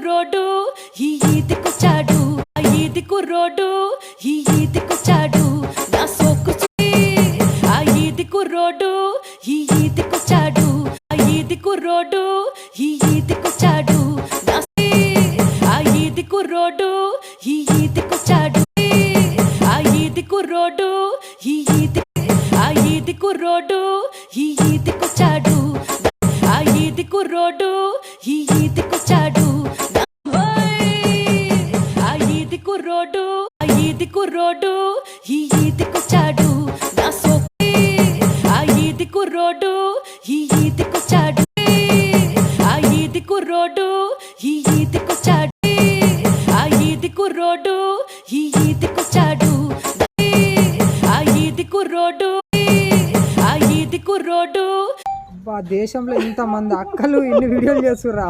కుర్రోడు ఈ ఈదికొచ్చాడు ఈది కుర్రోడు ఈ ఈదికొచ్చాడు నా సోకు ఆ ఈది కుర్రోడు ఈ ఈదికొచ్చాడు ఈది కుర్రోడు ఈ ఈదికొచ్చాడు నా ఆ ఈది కుర్రోడు ఈ ఈదికొచ్చాడు ఆ ఈది కుర్రోడు ఈ ఈది ఆ ఈది కుర్రోడు ఈ ఈదికొచ్చాడు ఆ ఈది కుర్రోడు ఈ ఈదికొచ్చాడు ఆ ఈది కుర్రోడు ఆ ఈది కుర్రోడు ఈ ఈదికొచ్చాడు నా సోకు ఆ ఈది కుర్రోడు ఈ ఈదికొచ్చాడు ఆ ఈది కుర్రోడు ఈ ఈదికొచ్చాడు ఆ ఈది కుర్రోడు ఈ ఈదికొచ్చాడు ఆ ఈది కుర్రోడు ఆ ఈది కుర్రోడు దేశంలో ఇంతమంది అక్కలు ఇన్ని వీడియోలు చేస్తుర్రు.